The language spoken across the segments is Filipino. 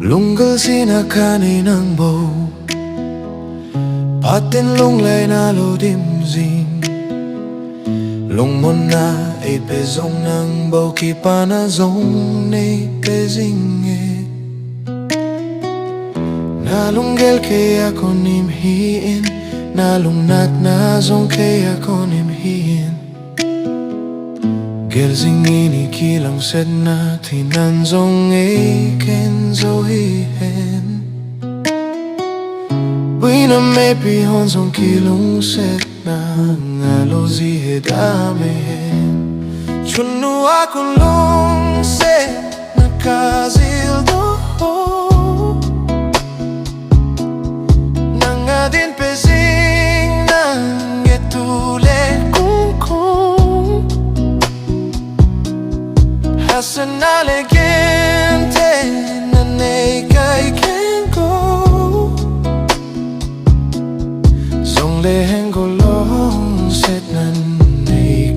Lunggel seina kanei nangbou, Phattin lunglai nalodim jing, Lungmonna eipe zong nangbou, Kipana zo'n neipe jinge. Nalunggel keiya konim hiin, Nalungnatna zo'n keiya konim hiin. Geljing ikilungsetna, Thinan zong eikhen Boina meipi zong ikilungsetna, Chunnu akon lungsetna kajil Nanga din jing nange Hasanale gente nange eikhen zo'n lungsetna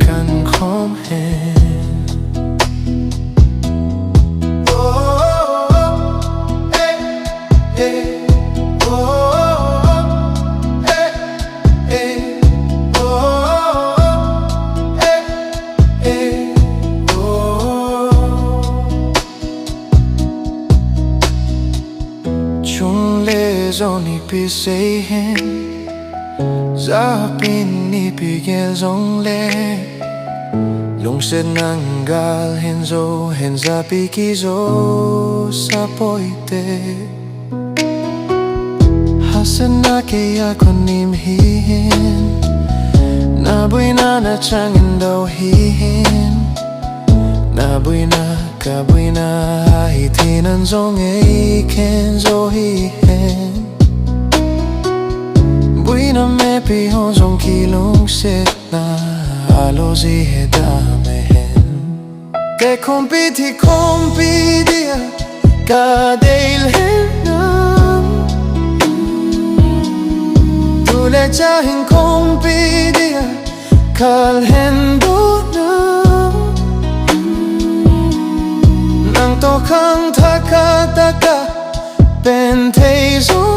kan kom hen. Zo'n eipen Zapi'n ibigay zongle Lungsetna Gelchim hen Zapi'n sa poite Hasana keiya konim hihin na Boina na changin daw hihin na Boina ka Boina Thinan zong eikhen Boina meipi zong ikilungsetna Te kompiti kompitia kadeilhen Tule chahin kompitia kalhen Nang tokang taka bentay zong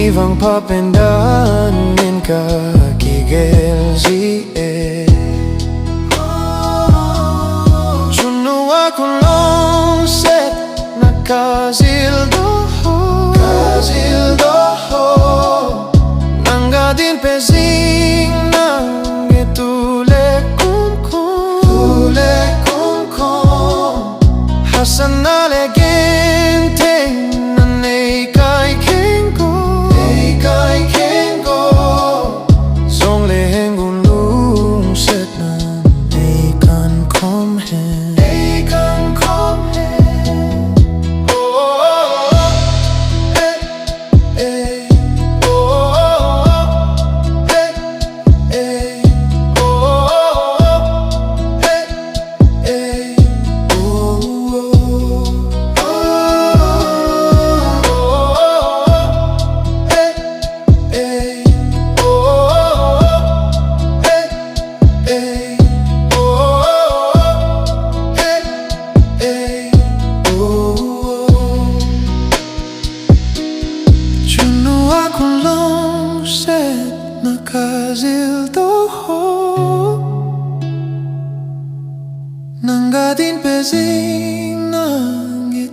Ivang papendanin ka Geljing Chunnu akon lungsetna kajil Nanga din jing nange Hasanale gente nange eikhen zo'n lungsetna kan kom hen. Nanga din jing nange